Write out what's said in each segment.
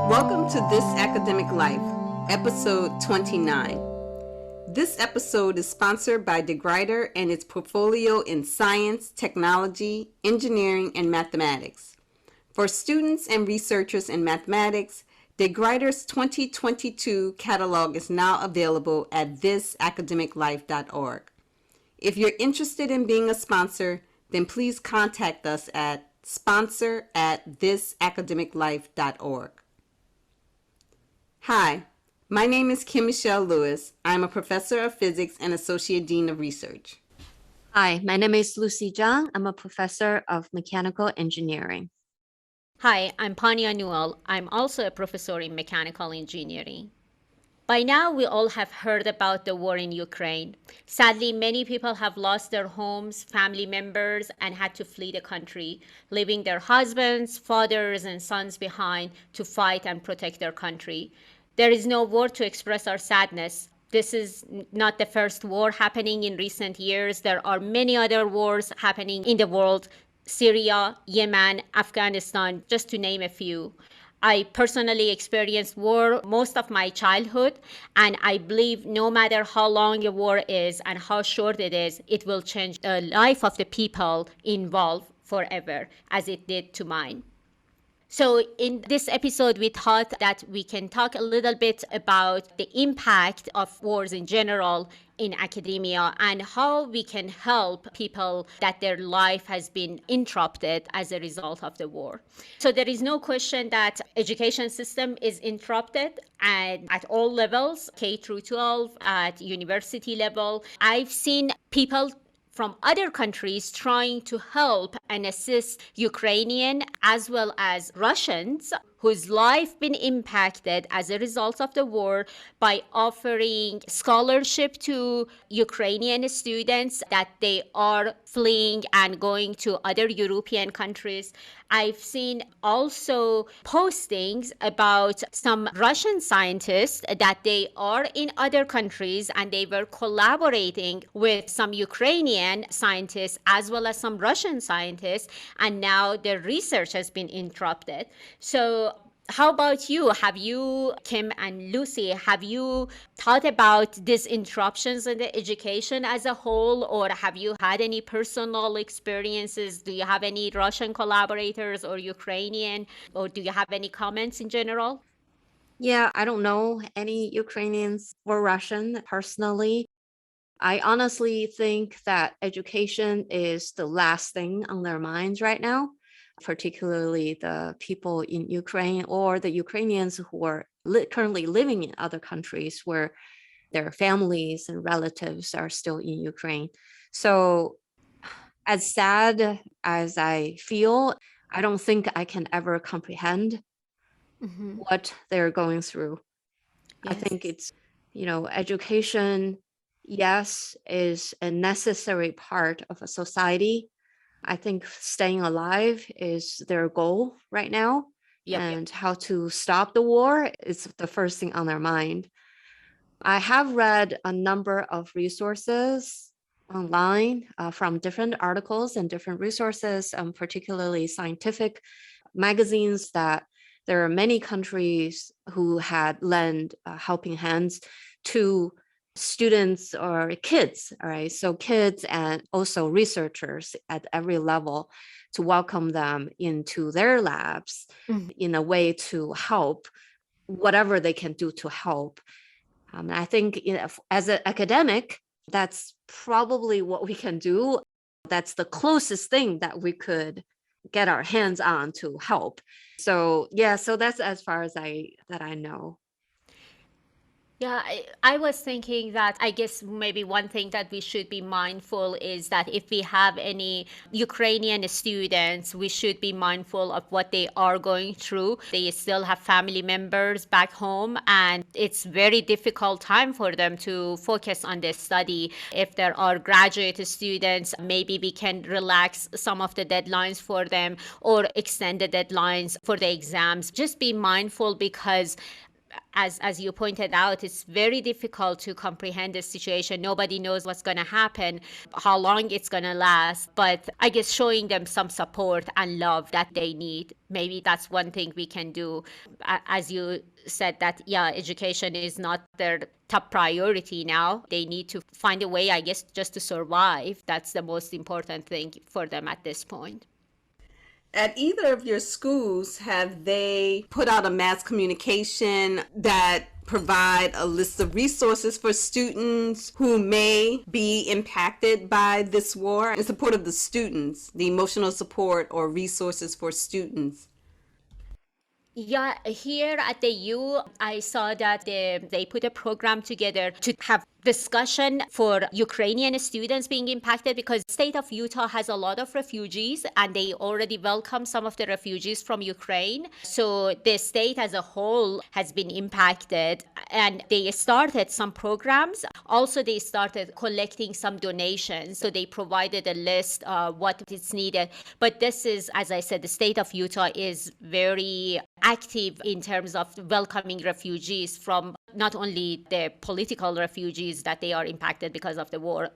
Welcome to This Academic Life, episode 29. This episode is sponsored by DeGrider and its portfolio in science, technology, engineering, and mathematics. For students and researchers in mathematics, DeGrider's 2022 catalog is now available at thisacademiclife.org. If you're interested in being a sponsor, then please contact us at sponsor@thisacademiclife.org. Hi, my name is Kim Michelle Lewis. I'm a professor of physics and associate dean of research. Hi, my name is Lucy Zhang. I'm a professor of mechanical engineering. Hi, I'm Pania Newell. I'm also a professor in mechanical engineering. By now, we all have heard about the war in Ukraine. Sadly, many people have lost their homes, family members, and had to flee the country, leaving their husbands, fathers, and sons behind to fight and protect their country. There is no word to express our sadness. This is not the first war happening in recent years. There are many other wars happening in the world: Syria, Yemen, Afghanistan, just to name a few. I personally experienced war most of my childhood, and I believe no matter how long a war is and how short it is, it will change the life of the people involved forever, as it did to mine. So in this episode, we thought that we can talk a little bit about the impact of wars in general in academia and how we can help people that their life has been interrupted as a result of the war. So there is no question that education system is interrupted and at all levels, K through 12, at university level. I've seen people from other countries trying to help and assist Ukrainian as well as Russians whose life been impacted as a result of the war by offering scholarship to Ukrainian students that they are fleeing and going to other European countries. I've seen also postings about some Russian scientists that they are in other countries and they were collaborating with some Ukrainian scientists as well as some Russian scientists, and now their research has been interrupted. So how about you? Have you, Kim and Lucy, have you thought about these interruptions in the education as a whole, or have you had any personal experiences? Do you have any Russian collaborators or Ukrainian, or do you have any comments in general? Yeah, I don't know any Ukrainians or Russian personally. I honestly think that education is the last thing on their minds right now, particularly the people in Ukraine or the Ukrainians who are currently living in other countries where their families and relatives are still in Ukraine. So as sad as I feel, I don't think I can ever comprehend what they're going through. I think it's, education, yes, is a necessary part of a society. I think staying alive is their goal right now. And how to stop the war is the first thing on their mind. I have read a number of resources online from different articles and different resources, particularly scientific magazines, that there are many countries who had lent helping hands to students or kids, all right? So kids and also researchers at every level to welcome them into their labs in a way to help whatever they can do to help. I think as an academic, that's probably what we can do. That's the closest thing that we could get our hands on to help. So yeah, so that's as far as I know. Yeah, I was thinking that I guess maybe one thing that we should be mindful is that if we have any Ukrainian students, we should be mindful of what they are going through. They still have family members back home, and it's very difficult time for them to focus on their study. If there are graduate students, maybe we can relax some of the deadlines for them or extend the deadlines for the exams. Just be mindful, because as you pointed out, it's very difficult to comprehend the situation. Nobody knows what's going to happen, how long it's going to last. But I guess showing them some support and love that they need, maybe that's one thing we can do. As you said that, yeah, education is not their top priority now. They need to find a way, I guess, just to survive. That's the most important thing for them at this point. At either of your schools, have they put out a mass communication that provide a list of resources for students who may be impacted by this war in support of the students, the emotional support or resources for students? Yeah, here at the U, I saw that they put a program together to have discussion for Ukrainian students being impacted, because the state of Utah has a lot of refugees and they already welcome some of the refugees from Ukraine. So the state as a whole has been impacted, and they started some programs. Also, they started collecting some donations. So they provided a list of what is needed. But this is, as I said, the state of Utah is very active in terms of welcoming refugees, from not only the political refugees that they are impacted because of the war,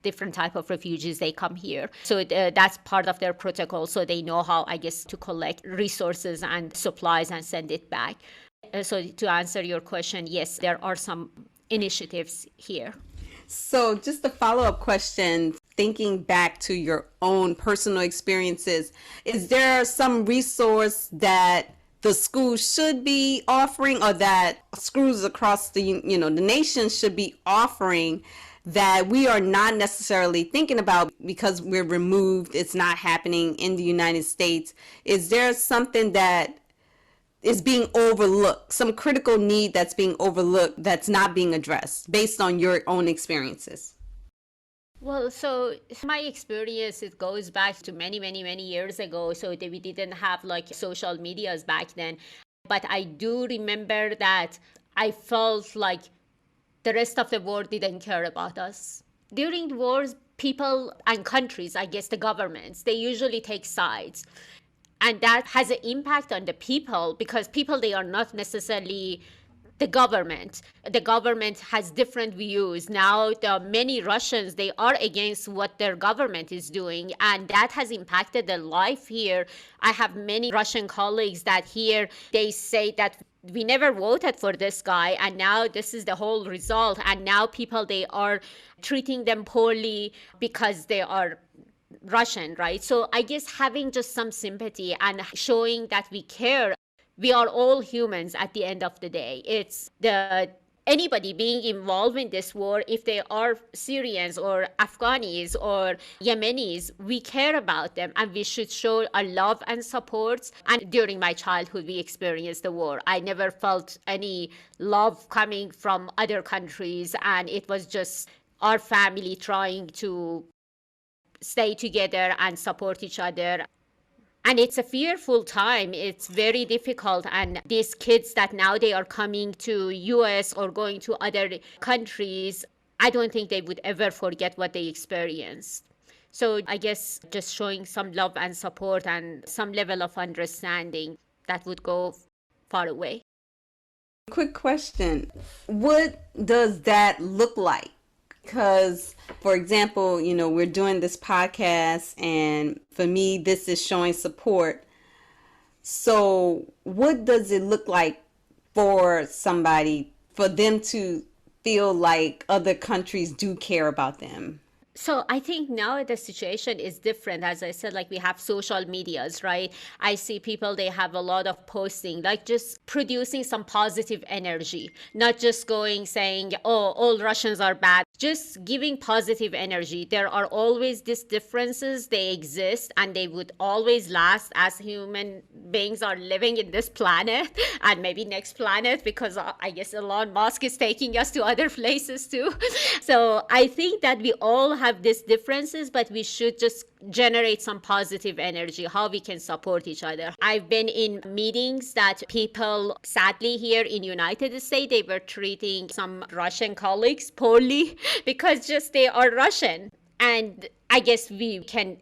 different type of refugees, they come here. So that's part of their protocol. So they know how, I guess, to collect resources and supplies and send it back. So to answer your question, yes, there are some initiatives here. So just a follow-up question, thinking back to your own personal experiences, is there some resource that the schools should be offering, or that schools across the nation should be offering, that we are not necessarily thinking about because we're removed, it's not happening in the United States? Is there something that is being overlooked, some critical need that's being overlooked, that's not being addressed based on your own experiences? Well, so my experience, it goes back to many, many, many years ago. So we didn't have like social medias back then. But I do remember that I felt like the rest of the world didn't care about us. During the wars, people and countries, I guess the governments, they usually take sides. And that has an impact on the people, because people, they are not necessarily the government. The government has different views. Now, the many Russians, they are against what their government is doing, and that has impacted their life here. I have many Russian colleagues that here, they say that we never voted for this guy, and now this is the whole result. And now people, they are treating them poorly because they are Russian, right? So I guess having just some sympathy and showing that we care. We are all humans at the end of the day. It's anybody being involved in this war, if they are Syrians or Afghanis or Yemenis, we care about them and we should show our love and support. And during my childhood, we experienced the war. I never felt any love coming from other countries, and it was just our family trying to stay together and support each other. And it's a fearful time. It's very difficult. And these kids that now they are coming to US or going to other countries, I don't think they would ever forget what they experienced. So I guess just showing some love and support and some level of understanding, that would go far away. Quick question. What does that look like? Because, for example, we're doing this podcast, and for me, this is showing support. So what does it look like for somebody, for them to feel like other countries do care about them? So I think now the situation is different. As I said, like we have social medias, right? I see people, they have a lot of posting, like just producing some positive energy, not just saying, oh, all Russians are bad, just giving positive energy. There are always these differences, they exist, and they would always last as human beings are living in this planet and maybe next planet, because I guess Elon Musk is taking us to other places too. So I think that we all have these differences, but we should just generate some positive energy, how we can support each other. I've been in meetings that people, sadly here in United States, they were treating some Russian colleagues poorly because just they are Russian. And I guess we can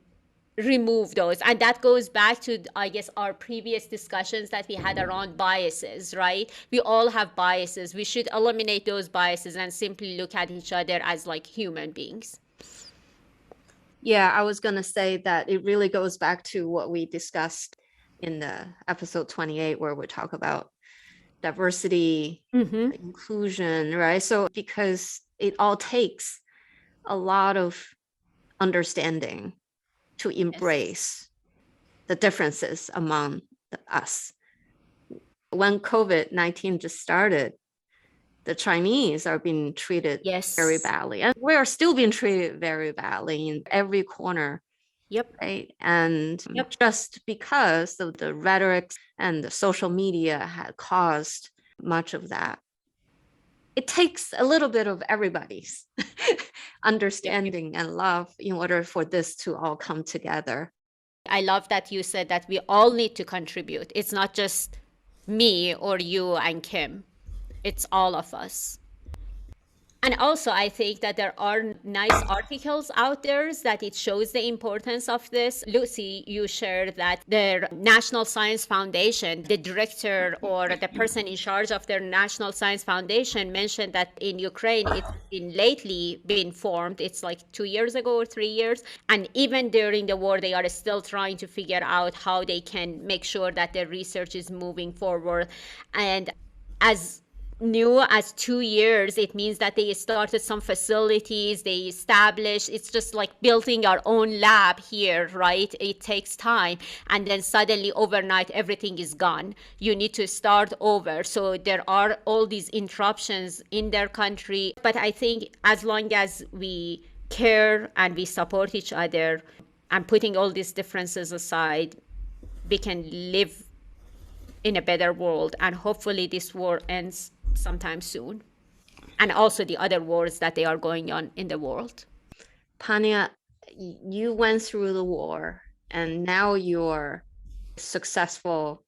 remove those. And that goes back to, I guess, our previous discussions that we had around biases, right? We all have biases. We should eliminate those biases and simply look at each other as like human beings. Yeah, I was going to say that it really goes back to what we discussed in the episode 28, where we talk about diversity, inclusion, right? So because it all takes a lot of understanding to embrace the differences among us. When COVID-19 just started, the Chinese are being treated very badly. And we are still being treated very badly in every corner. Right. And just because of the rhetoric and the social media had caused much of that, it takes a little bit of everybody's understanding and love in order for this to all come together. I love that you said that we all need to contribute. It's not just me or you and Kim. It's all of us. And also, I think that there are nice articles out there that it shows the importance of this. Lucy, you shared that the National Science Foundation, the director or the person in charge of their National Science Foundation mentioned that in Ukraine, it's been lately been formed. It's like 2 years ago or 3 years. And even during the war, they are still trying to figure out how they can make sure that their research is moving forward. And as new as 2 years, it means that they started some facilities, they established, it's just like building our own lab here, right? It takes time. And then suddenly overnight, everything is gone. You need to start over. So there are all these interruptions in their country. But I think as long as we care and we support each other and putting all these differences aside, we can live in a better world. And hopefully this war ends sometime soon, and also the other wars that they are going on in the world. Pania, you went through the war and now you're successful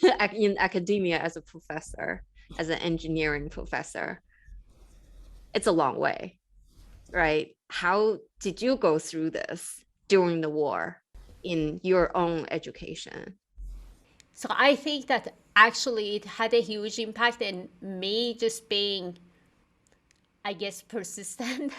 in academia as a professor, as an engineering professor. It's a long way, right? How did you go through this during the war in your own education? So I think that actually it had a huge impact, and me just being, I guess, persistent,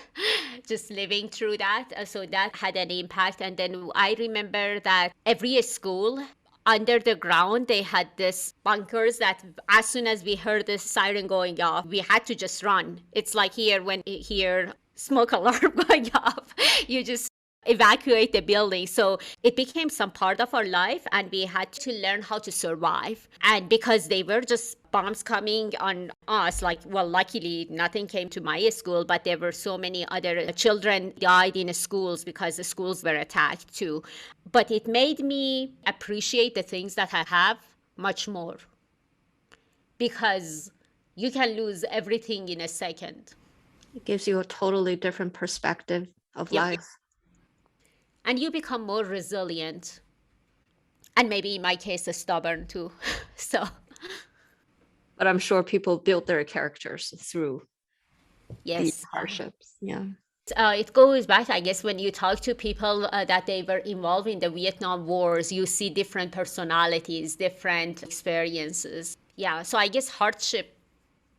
just living through that. So that had an impact. And then I remember that every school under the ground, they had this bunkers that as soon as we heard the siren going off, we had to just run. It's like here when you hear smoke alarm going off, you just evacuate the building. So it became some part of our life, and we had to learn how to survive. And because they were just bombs coming on us, like, well, luckily nothing came to my school, but there were so many other children died in schools because the schools were attacked too. But it made me appreciate the things that I have much more, because you can lose everything in a second. It gives you a totally different perspective of life. And you become more resilient. And maybe in my case, stubborn too. But I'm sure people build their characters through these hardships. It goes back, I guess, when you talk to people that they were involved in the Vietnam Wars, you see different personalities, different experiences. Yeah, so I guess hardship,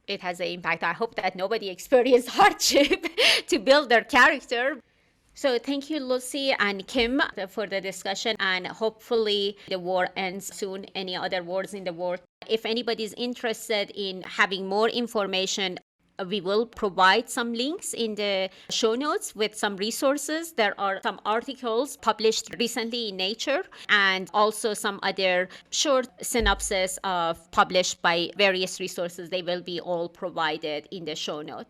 it has an impact. I hope that nobody experienced hardship to build their character. So thank you, Lucy and Kim, for the discussion, and hopefully the war ends soon, any other wars in the world. If anybody's interested in having more information, we will provide some links in the show notes with some resources. There are some articles published recently in Nature, and also some other short synopsis of published by various resources. They will be all provided in the show notes.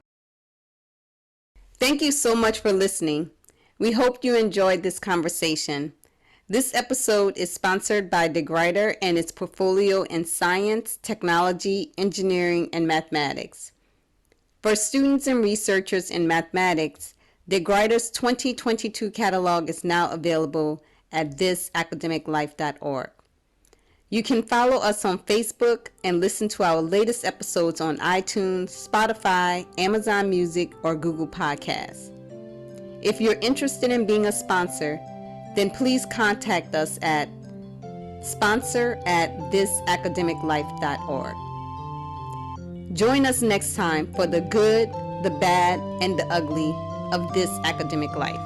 Thank you so much for listening. We hope you enjoyed this conversation. This episode is sponsored by DeGrider and its portfolio in science, technology, engineering, and mathematics. For students and researchers in mathematics, DeGrider's 2022 catalog is now available at thisacademiclife.org. You can follow us on Facebook and listen to our latest episodes on iTunes, Spotify, Amazon Music, or Google Podcasts. If you're interested in being a sponsor, then please contact us at sponsor@thisacademiclife.org. Join us next time for the good, the bad, and the ugly of this academic life.